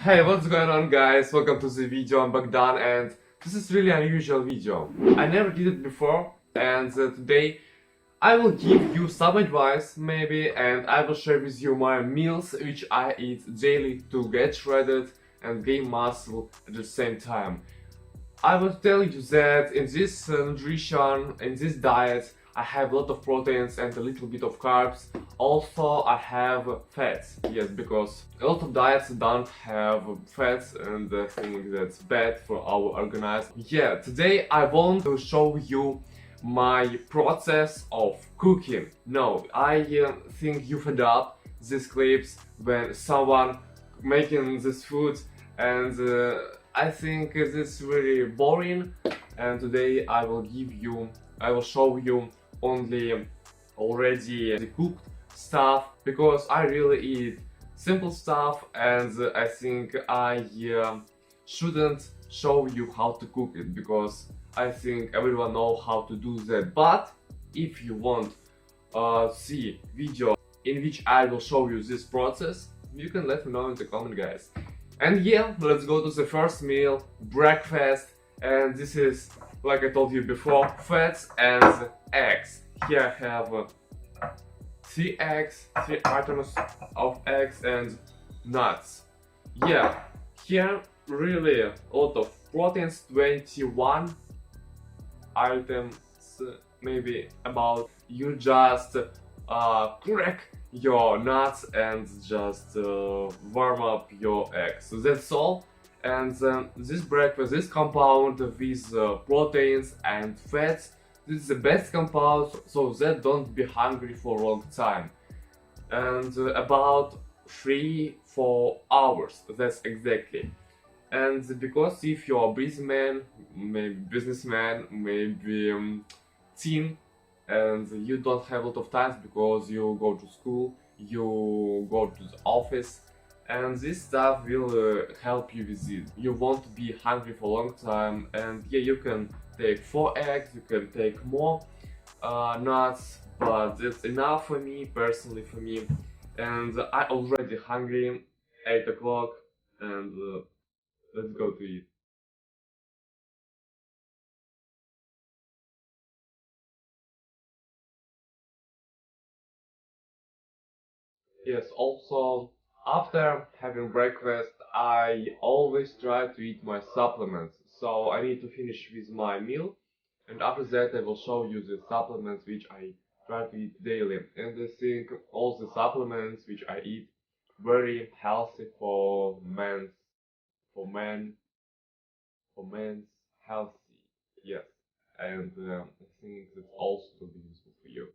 Hey, what's going on, guys? Welcome to the video. I'm Bogdan and this is really unusual video. I never did it before, and today I will give you some advice maybe, and I will share with you my meals which I eat daily to get shredded and gain muscle at the same time. I will tell you that in this nutrition, in this diet, I have a lot of proteins and a little bit of carbs. Also, I have fats, yes, because a lot of diets don't have fats, and I think that's bad for our organism. Yeah, today I want to show you my process of cooking. No, I think you fed up these clips when someone making this food, and I think it's really boring. And today I will show you only already the cooked stuff, because I really eat simple stuff, and I think I shouldn't show you how to cook it, because I think everyone know how to do that. But if you want see video in which I will show you this process, you can let me know in the comment, guys. And yeah, let's go to the first meal, breakfast. And this is, like I told you before, fats and eggs. Here I have 3 eggs, 3 items of eggs and nuts. Yeah, here really a lot of proteins, 21 items, maybe about. You just crack your nuts and just warm up your eggs. So that's all. And this breakfast, this compound with proteins and fats, this is the best compound, so that don't be hungry for a long time. And about 3-4 hours, that's exactly. And because if you're a busy man, maybe businessman, maybe teen, and you don't have a lot of time because you go to school, you go to the office, and this stuff will help you with it. You won't be hungry for a long time, and yeah, you can take 4 eggs, you can take more nuts, but it's enough for me, personally for me. And I already hungry, 8 o'clock, and let's go to eat. Yes, also, after having breakfast, I always try to eat my supplements. So I need to finish with my meal, and after that I will show you the supplements which I try to eat daily. And I think all the supplements which I eat very healthy for for men, for men's healthy. Yes, and I think that's also to be useful for you.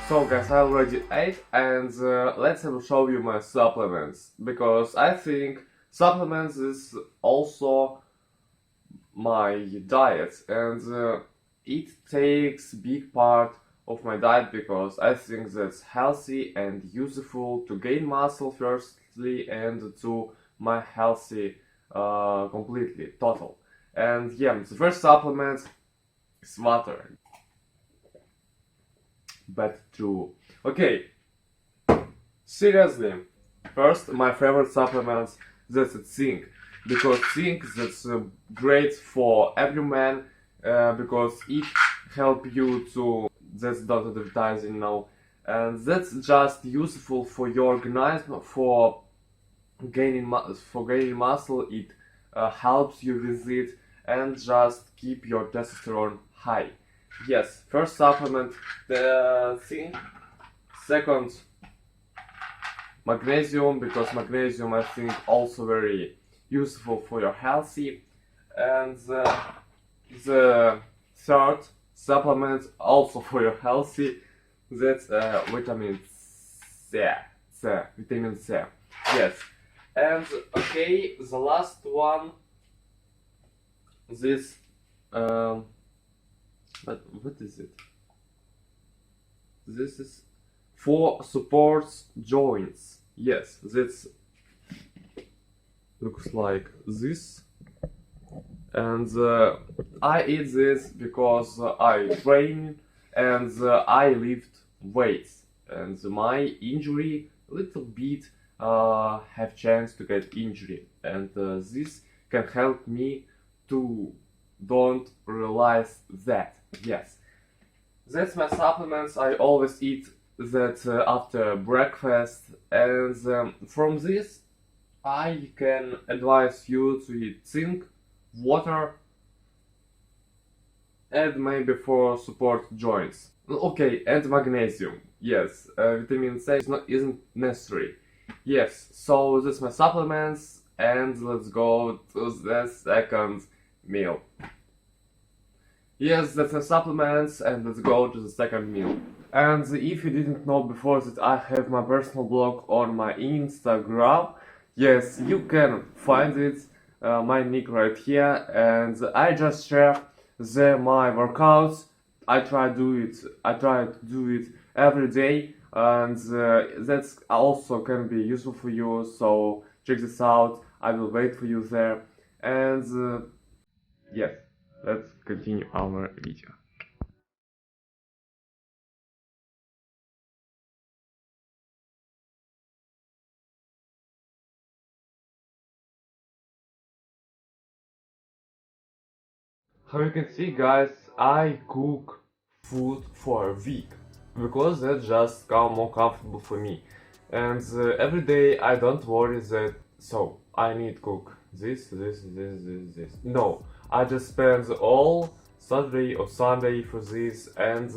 So guys, I already ate, and let's show you my supplements, because I think supplements is also my diet, and it takes big part of my diet, because I think that's healthy and useful to gain muscle firstly, and to my healthy completely, total. And yeah, the first supplement is water. But true. Okay, seriously, first my favorite supplements, that's zinc, because zinc that's great for every man, because it help you to, that's not advertising now, and that's just useful for your organism for gaining muscle. It helps you with it, and just keep your testosterone high. Yes, first supplement, the zinc. Second, magnesium, because magnesium I think also very useful for your healthy. And the third supplement also for your healthy, that's vitamin C. C, vitamin C. Yes. And okay, the last one, this, what is it? This is for supports joints. Yes, this looks like this. And I eat this because I train and I lift weights. And my injury little bit have chance to get injury. And this can help me to don't realize that. Yes. That's my supplements. I always eat that after breakfast, and from this I can advise you to eat zinc, water, and maybe for support joints. Okay, and magnesium. Yes, vitamin C isn't necessary. Yes, so that's my supplements, and let's go to the second meal. Yes, that's my supplements, and let's go to the second meal. And if you didn't know before that I have my personal blog on my Instagram, yes, you can find it, my nick right here, and I just share my workouts. I try to do it every day, and that's also can be useful for you. So check this out. I will wait for you there, and yes, let's continue our video. How you can see, guys, I cook food for a week because that's just more comfortable for me. And every day I don't worry that so I need cook this. No, I just spend all Saturday or Sunday for this, and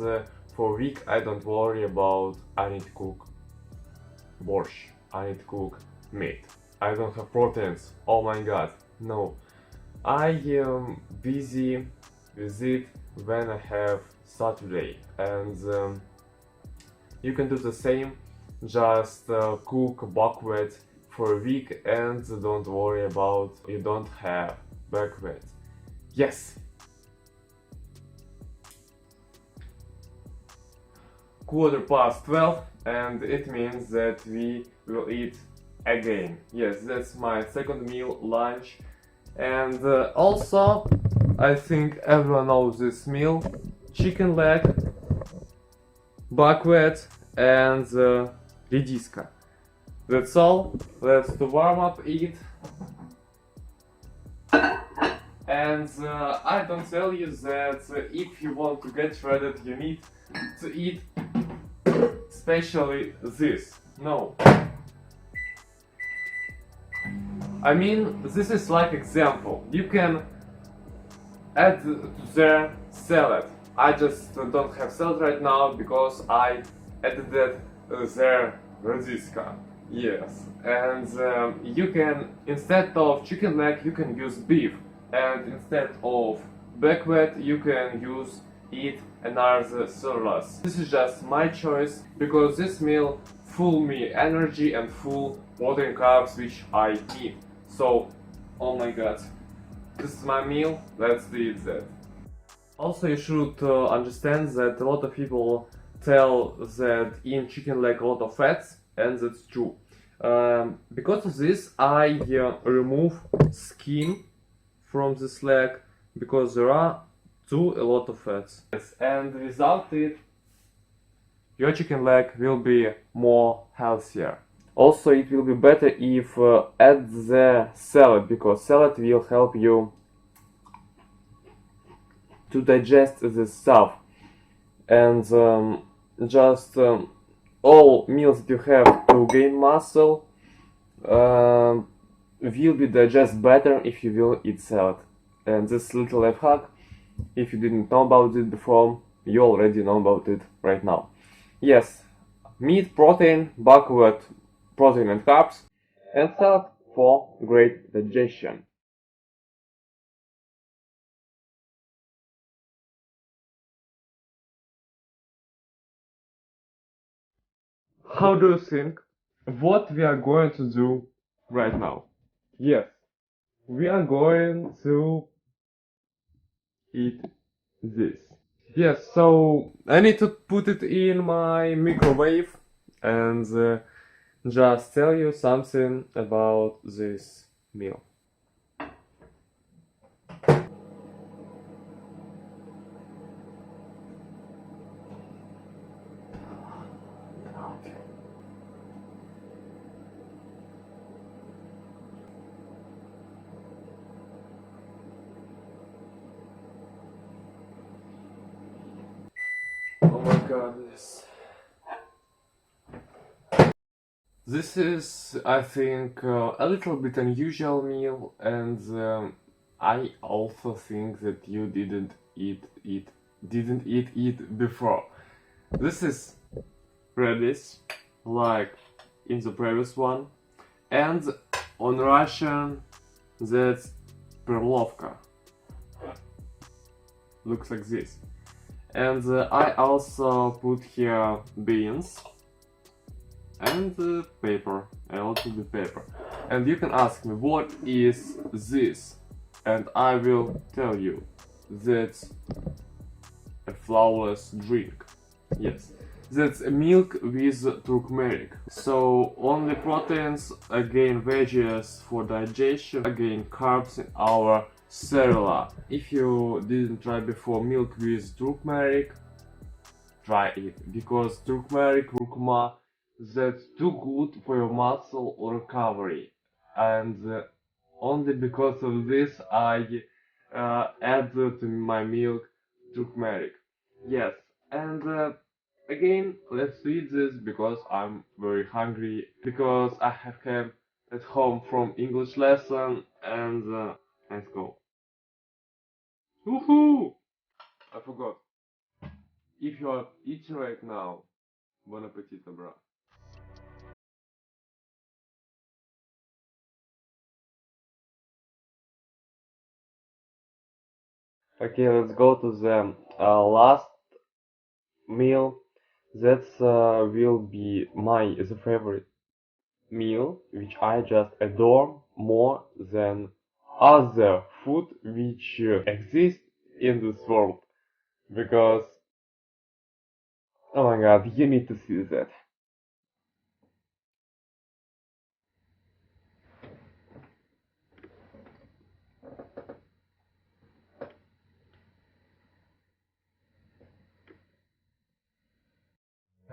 for a week I don't worry about I need to cook borscht, I need to cook meat, I don't have proteins. Oh my god, no. I am busy with it when I have Saturday, and you can do the same. Just cook buckwheat for a week and don't worry about you don't have buckwheat. Yes. Quarter past 12, and it means that we will eat again. Yes, that's my second meal, lunch. And also, I think everyone knows this meal: chicken leg, buckwheat, and редиска. That's all. Let's to warm up eat. And I don't tell you that if you want to get shredded, you need to eat especially this. No. I mean, this is like example. You can add to their salad. I just don't have salad right now because I added that their редиска. Yes, and you can, instead of chicken leg, you can use beef, and instead of buckwheat, you can use eat another sauce. This is just my choice because this meal full me energy and full protein carbs which I need. So, oh my god, this is my meal, let's eat that. Also, you should understand that a lot of people tell that in chicken leg a lot of fats, and that's true. Because of this, I remove skin from this leg because there are a lot of fats. Yes, and without it, your chicken leg will be more healthier. Also, it will be better if add the salad, because salad will help you to digest the stuff, and all meals that you have to gain muscle will be digest better if you will eat salad. And this little life hack, if you didn't know about it before, you already know about it right now. Yes, meat, protein, buckwheat, protein and carbs, and salad for great digestion. How do you think what we are going to do right now. Yes, we are going to eat this. Yes, so I need to put it in my microwave and just tell you something about this meal. Oh my god, this is, I think, a little bit unusual meal, and I also think that you didn't eat it before. This is radish, like in the previous one, and on Russian that's perlovka. Looks like this. And I also put here beans and paper, a little bit paper. And you can ask me, what is this? And I will tell you, that's a flawless drink. Yes, that's milk with turmeric. So only proteins, again veggies for digestion, again carbs in our cellular. If you didn't try before milk with turmeric, try it, because turmeric, kurkuma, that's too good for your muscle recovery. And only because of this I add to my milk turmeric. Yes, and again, let's eat this because I'm very hungry, because I have come at home from English lesson, and let's go. Woohoo! I forgot. If you are eating right now, bon appetit, bro. Okay, let's go to the last meal. That will be my the favorite meal, which I just adore more than other food which exist in this world. Because, oh my god, you need to see that.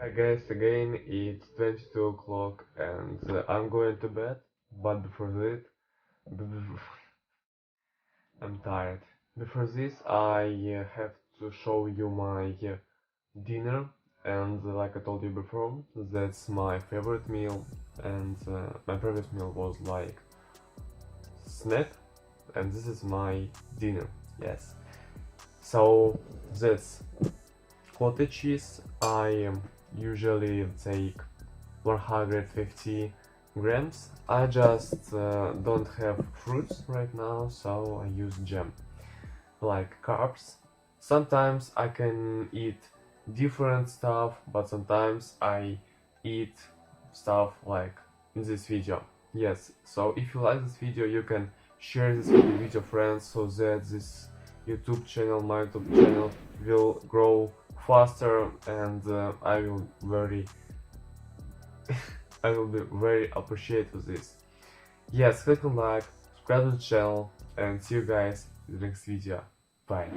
I guess again it's 22 o'clock and I'm going to bed, but before that, I'm tired. Before this, I have to show you my dinner, and like I told you before, that's my favorite meal, and my previous meal was like snack, and this is my dinner. Yes. So that's cottage cheese. I usually take 150 grams. I just don't have fruits right now, so I use jam. Like carbs. Sometimes I can eat different stuff, but sometimes I eat stuff like in this video. Yes, so if you like this video, you can share this video with your friends so that this YouTube channel, my YouTube channel, will grow faster, and I will I will be very appreciative of this. Yes, click on like, subscribe to the channel, and see you guys in the next video. Bye.